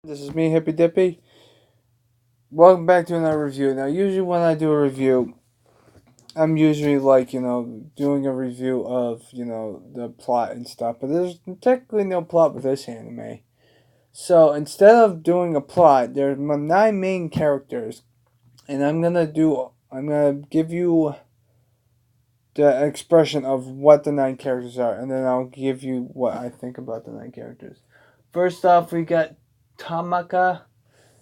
This is me, Hippy Dippy. Welcome back to another review. Now, usually when I do a review, I'm usually doing a review of, the plot and stuff. But there's technically no plot with this anime. So instead of doing a plot, there's nine main characters. And I'm gonna give you the expression of what the nine characters are. And then I'll give you what I think about the nine characters. First off, we got Tomica.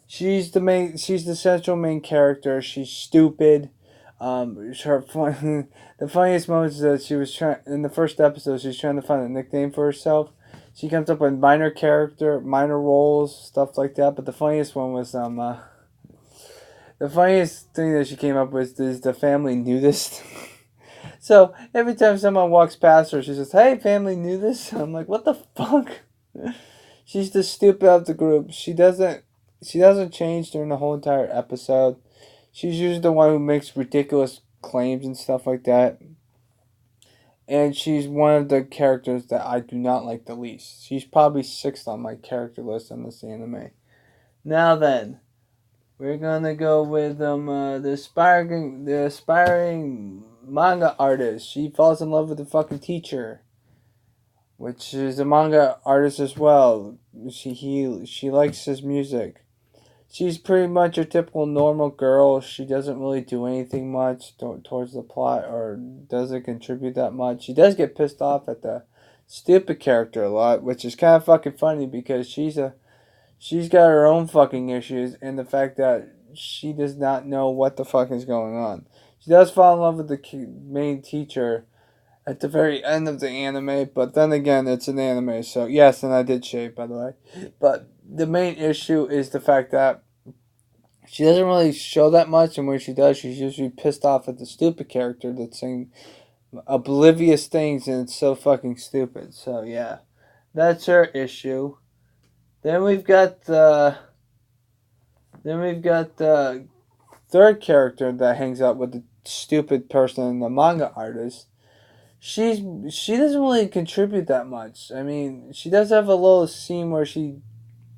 She's the central main character. She's stupid. Her fun, the funniest moment is that she was trying in the first episode. She's trying to find a nickname for herself. She comes up with minor roles, stuff like that. But the funniest one was the funniest thing that she came up with is the family nudist. So every time someone walks past her, she says, "Hey, family nudist." I'm like, what the fuck? She's the stupid of the group. She doesn't change during the whole entire episode. She's usually the one who makes ridiculous claims and stuff like that. And she's one of the characters that I do not like the least. She's probably sixth on my character list in this anime. Now then, we're gonna go with the aspiring manga artist. She falls in love with the fucking teacher, which is a manga artist as well. She likes his music. She's pretty much a typical normal girl. She doesn't really do anything much towards the plot or doesn't contribute that much. She does get pissed off at the stupid character a lot, which is kind of fucking funny because she's got her own fucking issues and the fact that she does not know what the fuck is going on. She does fall in love with the main teacher at the very end of the anime, but then again, it's an anime, so yes, and I did shave, by the way. But the main issue is the fact that she doesn't really show that much, and when she does, she's usually pissed off at the stupid character that's saying oblivious things, and it's so fucking stupid. So yeah, that's her issue. Then we've got the third character that hangs out with the stupid person, the manga artist. She's she doesn't really contribute that much. I mean, she does have a little scene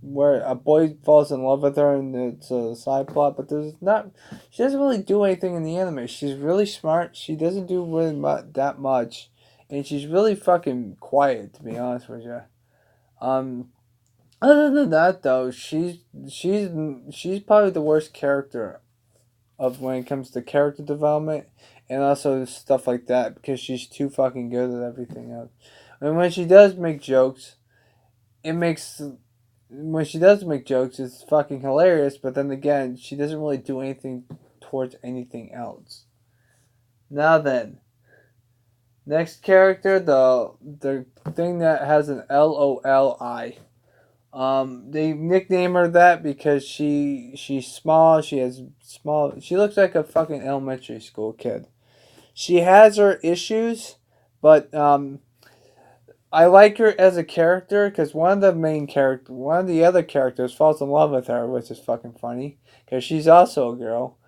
where a boy falls in love with her and it's a side plot, but she doesn't really do anything in the anime. She's really smart. She doesn't do really that much, and she's really fucking quiet, to be honest with you. Um, Other than that though, she's probably the worst character of when it comes to character development and also stuff like that because she's too fucking good at everything else. And when she does make jokes, it makes when she does make jokes, it's fucking hilarious. But then again, she doesn't really do anything towards anything else. Now then, next character, the thing that has an LOLI. They nickname her that because she's small. She has small. She looks like a fucking elementary school kid. She has her issues, but I like her as a character because one of the other characters falls in love with her, which is fucking funny because she's also a girl,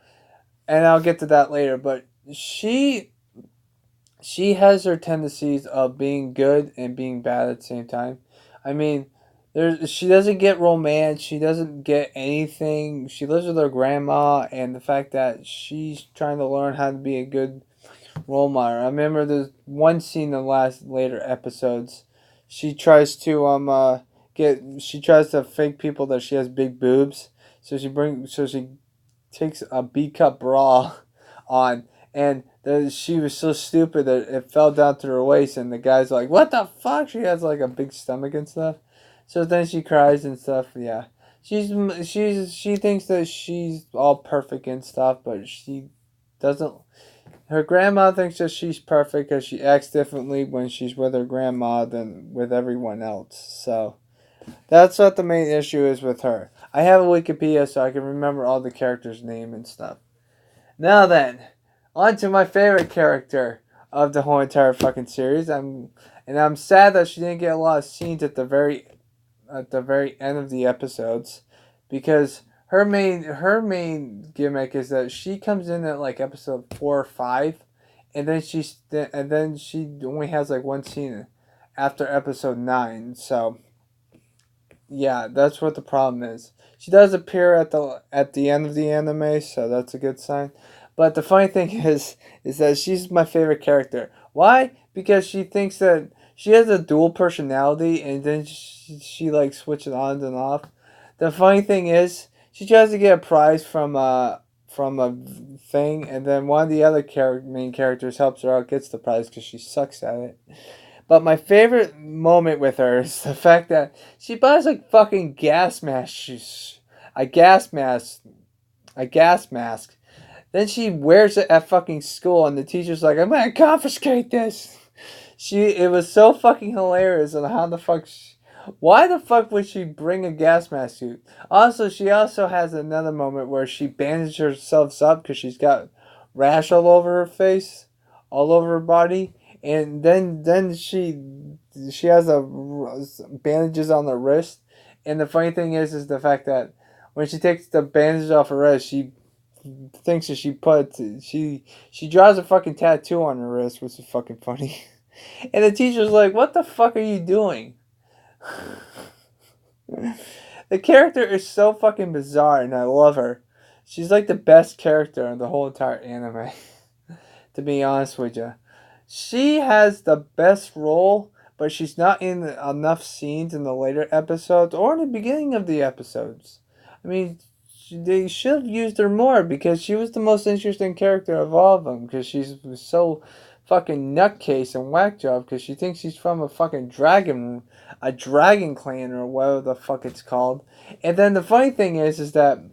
and I'll get to that later. But she has her tendencies of being good and being bad at the same time. I mean, she doesn't get romance. She doesn't get anything. She lives with her grandma, and the fact that she's trying to learn how to be a good role model. I remember there's one scene in the last later episodes. She tries to she tries to fake people that she has big boobs. So she takes a B cup bra on, and she was so stupid that it fell down to her waist, and the guy's like, "What the fuck?" She has like a big stomach and stuff. So then she cries and stuff. Yeah, she thinks that she's all perfect and stuff, but she doesn't. Her grandma thinks that she's perfect because she acts differently when she's with her grandma than with everyone else. So that's what the main issue is with her. I have a Wikipedia so I can remember all the characters' name and stuff. Now then, on to my favorite character of the whole entire fucking series. I'm sad that she didn't get a lot of scenes at the very end of the episodes because her main gimmick is that she comes in at like episode 4 or 5, and then she only has like one scene after episode 9. So Yeah, that's what the problem is. She does appear at the end of the anime, so that's a good sign. But the funny thing is that she's my favorite character. Why? Because she thinks that she has a dual personality, and then she like switches on and off. The funny thing is, she tries to get a prize from a thing, and then one of the other main characters helps her out, gets the prize because she sucks at it. But my favorite moment with her is the fact that she buys like fucking gas masks, a gas mask, a gas mask. Then she wears it at fucking school, and the teacher's like, "I'm gonna confiscate this." It was so fucking hilarious, and how the fuck, why the fuck would she bring a gas mask suit? Also, she also has another moment where she bandages herself up because she's got rash all over her face, all over her body, and then she has a bandages on the wrist, and the funny thing is the fact that when she takes the bandages off her wrist, she thinks that she draws a fucking tattoo on her wrist, which is fucking funny. And the teacher's like, "What the fuck are you doing?" The character is so fucking bizarre, and I love her. She's like the best character in the whole entire anime. To be honest with you, she has the best role, but she's not in enough scenes in the later episodes or in the beginning of the episodes. I mean, they should have used her more because she was the most interesting character of all of them because she's so fucking nutcase and whack job because she thinks she's from a dragon clan or whatever the fuck it's called. And then the funny thing is that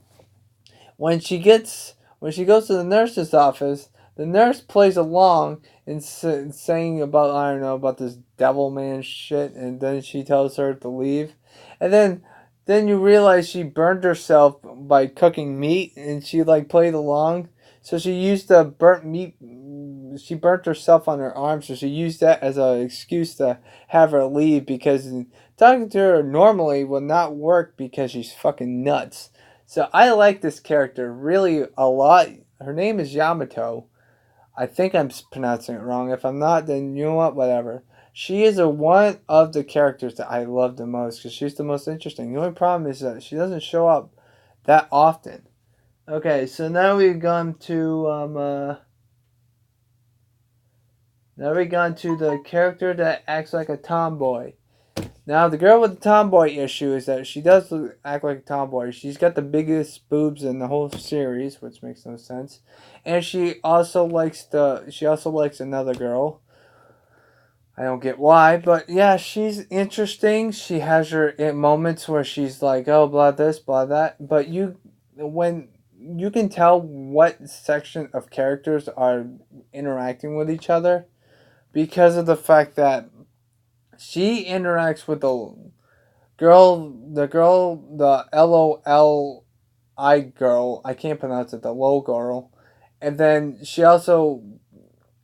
when she goes to the nurse's office, the nurse plays along and saying about I don't know about this devil man shit, and then she tells her to leave, and then you realize she burned herself by cooking meat, and she like played along. So she used the burnt meat. She burnt herself on her arm, so she used that as an excuse to have her leave because talking to her normally will not work because she's fucking nuts. So I like this character really a lot. Her name is Yamato. I think I'm pronouncing it wrong. If I'm not, then you know what? Whatever. She is one of the characters that I love the most because she's the most interesting. The only problem is that she doesn't show up that often. Okay, so now we've gone to the character that acts like a tomboy. Now, the girl with the tomboy issue is that she does act like a tomboy. She's got the biggest boobs in the whole series, which makes no sense. And she also likes another girl. I don't get why, but yeah, she's interesting. She has her moments where she's like, "Oh, blah this, blah that," but when you can tell what section of characters are interacting with each other because of the fact that she interacts with the LOLI girl, I can't pronounce it, the low girl, and then she also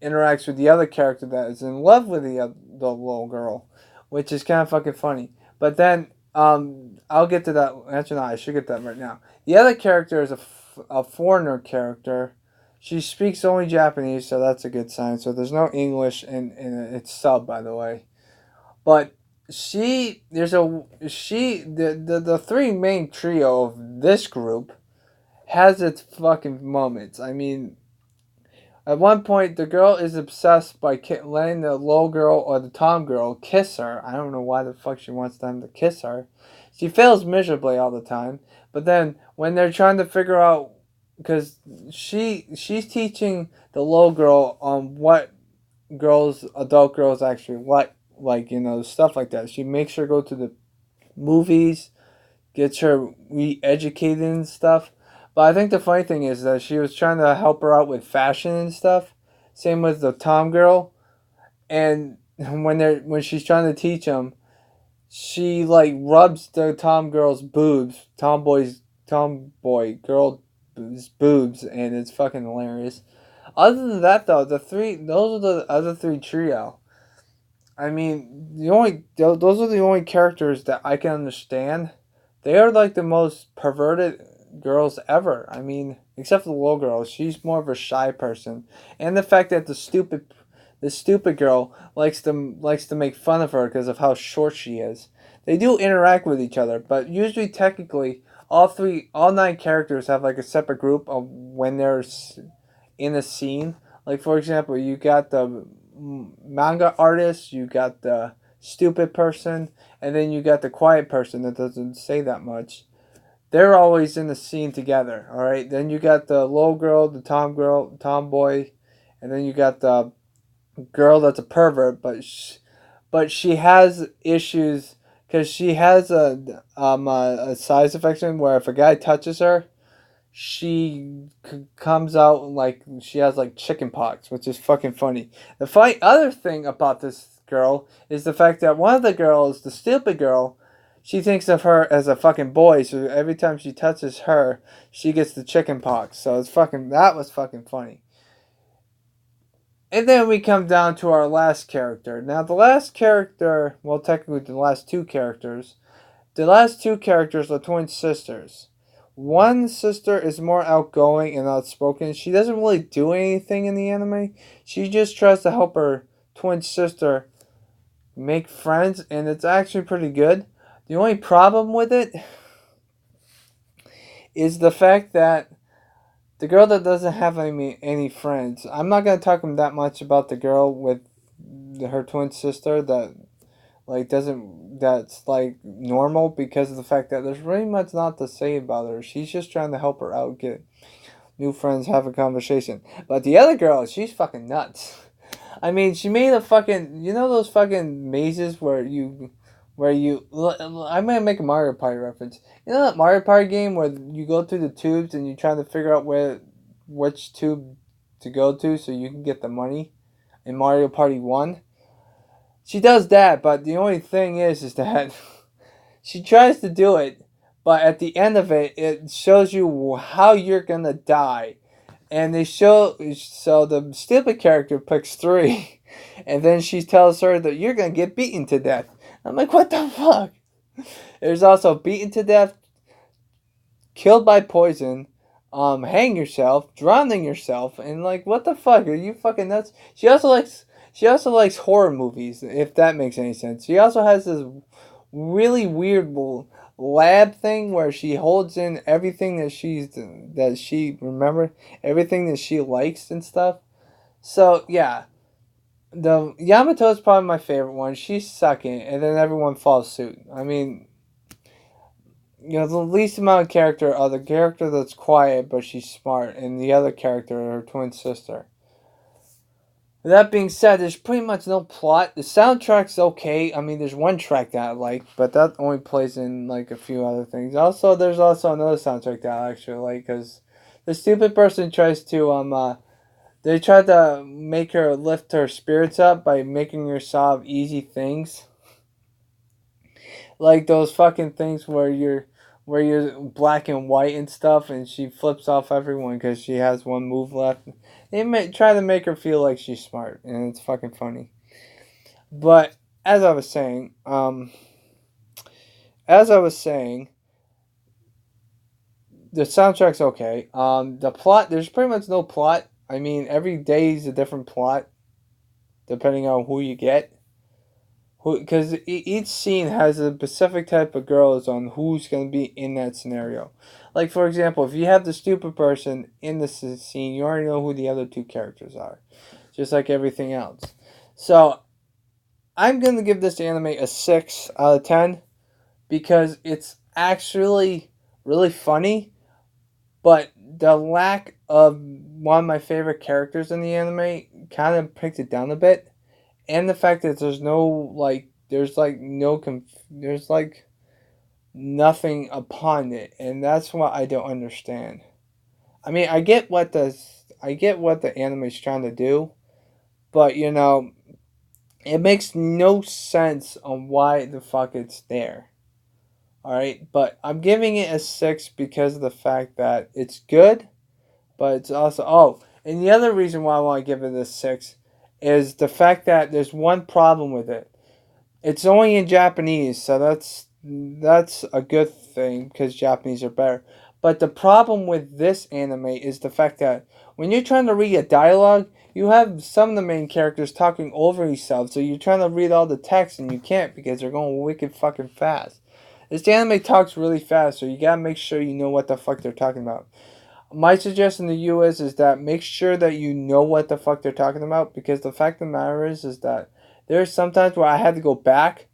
interacts with the other character that is in love with the little girl, which is kind of fucking funny. But then, I'll get to that. Actually, no, I should get that right now. The other character is a foreigner character. She speaks only Japanese, so that's a good sign. So there's no English in its sub, by the way. But the three main trio of this group has its fucking moments. I mean, at one point, the girl is obsessed by letting the low girl or the tom girl kiss her. I don't know why the fuck she wants them to kiss her. She fails miserably all the time. But then when they're trying to figure out, because she's teaching the low girl on what adult girls actually like stuff like that. She makes her go to the movies, gets her re-educated and stuff. But I think the funny thing is that she was trying to help her out with fashion and stuff. Same with the tom girl, and when she's trying to teach them, she like rubs the tom girl's boobs, tomboy girl boobs, and it's fucking hilarious. Other than that, though, those are the other three trio. I mean, those are the only characters that I can understand. They are like the most perverted girls ever. I mean, except for the little girl, she's more of a shy person, and the fact that the stupid girl likes to make fun of her because of how short she is. they do interact with each other, but usually technically all 9 characters have like a separate group of when they're in a scene. Like for example, you got the manga artist, you got the stupid person, and then you got the quiet person that doesn't say that much. They're always in the scene together. All right. Then you got the little girl, the tomboy, and then you got the girl that's a pervert, but she has issues because she has a size affection where if a guy touches her, she comes out like she has like chicken pox, which is fucking funny. The funny other thing about this girl is the fact that one of the girls, the stupid girl, she thinks of her as a fucking boy, so every time she touches her, she gets the chicken pox. So it's fucking that was fucking funny. And then we come down to our last character. Now the last character, well technically the last two characters, are twin sisters. One sister is more outgoing and outspoken. She doesn't really do anything in the anime. She just tries to help her twin sister make friends, and it's actually pretty good. The only problem with it is the fact that the girl that doesn't have any friends. I'm not gonna talk that much about the girl with her twin sister that like doesn't that's like normal because of the fact that there's really much not to say about her. She's just trying to help her out, get new friends, have a conversation. But the other girl, she's fucking nuts. I mean, she made a fucking those fucking mazes where you I'm gonna make a Mario Party reference. You know that Mario Party game where you go through the tubes and you try to figure out which tube to go to so you can get the money in Mario Party 1? She does that, but the only thing is that she tries to do it, but at the end of it, it shows you how you're gonna die. And they show, so the stupid character picks 3, and then she tells her that you're gonna get beaten to death. I'm like, what the fuck? There's also beaten to death, killed by poison, hang yourself, drowning yourself, and like, what the fuck? Are you fucking nuts? She also likes horror movies, if that makes any sense. She also has this really weird lab thing where she holds in everything that she remember, everything that she likes and stuff. So yeah, the Yamato is probably my favorite one. She's second, and then everyone follows suit. I mean, the least amount of character are the character that's quiet but she's smart, and the other character, her twin sister. That being said, there's pretty much no plot. The soundtrack's okay. I mean, there's one track that I like, but that only plays in like a few other things. Also, there's also another soundtrack that I actually like because the stupid person tries to they try to make her lift her spirits up by making her solve easy things, like those fucking things where you're black and white and stuff, and she flips off everyone because she has one move left. They try to make her feel like she's smart, and it's fucking funny. But as I was saying, as I was saying, the soundtrack's okay. The plot, there's pretty much no plot. I mean, every day is a different plot, depending on who you get. Because each scene has a specific type of girls on who's going to be in that scenario. Like, for example, if you have the stupid person in the scene, you already know who the other 2 characters are. Just like everything else. So, I'm going to give this anime a 6 out of 10. Because it's actually really funny. But the lack of one of my favorite characters in the anime kind of picked it down a bit. And the fact that there's nothing upon it, and that's what I don't understand. I mean, I get what the anime's trying to do, but it makes no sense on why the fuck it's there. All right, but I'm giving it a 6 because of the fact that it's good, but it's also and the other reason why I want to give it a 6 is the fact that there's one problem with it. It's only in Japanese, so that's a good thing because Japanese are better. But the problem with this anime is the fact that when you're trying to read a dialogue, you have some of the main characters talking over each other, so you're trying to read all the text and you can't because they're going wicked fucking fast. This anime talks really fast, so you gotta make sure you know what the fuck they're talking about. My suggestion to you is that make sure that you know what the fuck they're talking about, because the fact of the matter is that there's sometimes where I had to go back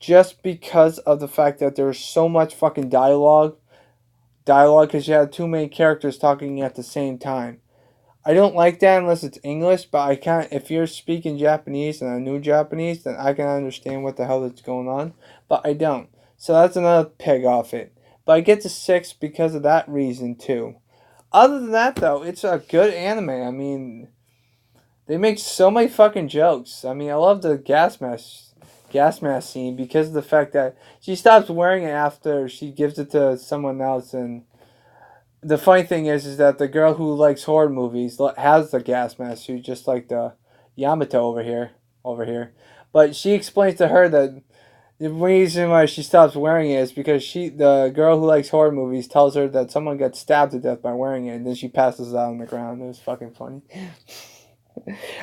just because of the fact that there's so much fucking dialogue because you have two main characters talking at the same time. I don't like that unless it's English, but I can't. If you're speaking Japanese and I knew Japanese, then I can understand what the hell is going on. But I don't, so that's another peg off it. But I get to 6 because of that reason too. Other than that, though, it's a good anime. I mean, they make so many fucking jokes. I mean, I love the gas mask scene because of the fact that she stops wearing it after she gives it to someone else. And the funny thing is that the girl who likes horror movies has the gas mask suit, just like the Yamato over here. But she explains to her that the reason why she stops wearing it is because the girl who likes horror movies, tells her that someone got stabbed to death by wearing it, and then she passes out on the ground. It was fucking funny.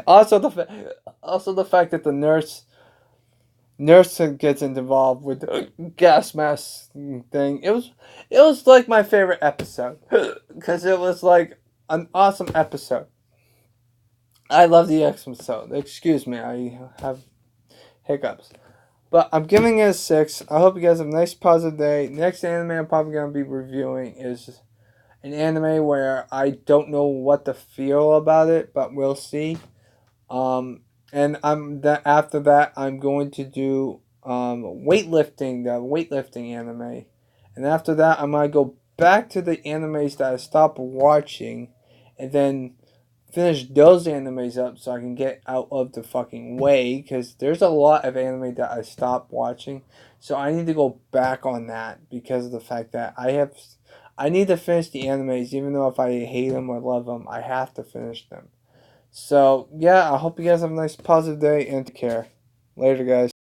Also, the fact that the nurse gets involved with the gas mask thing. It was like my favorite episode because it was like an awesome episode. I love the episode. Excuse me, I have hiccups. But I'm giving it a 6. I hope you guys have a nice positive day. Next anime I'm probably going to be reviewing is an anime where I don't know what to feel about it, but we'll see. Um, and after that I'm going to do the weightlifting anime, and after that I might go back to the animes that I stopped watching, and then finish those animes up so I can get out of the fucking way, because there's a lot of anime that I stopped watching, so I need to go back on that because of the fact that I need to finish the animes, even though if I hate them or love them, I have to finish them. So, yeah, I hope you guys have a nice positive day and take care. Later, guys.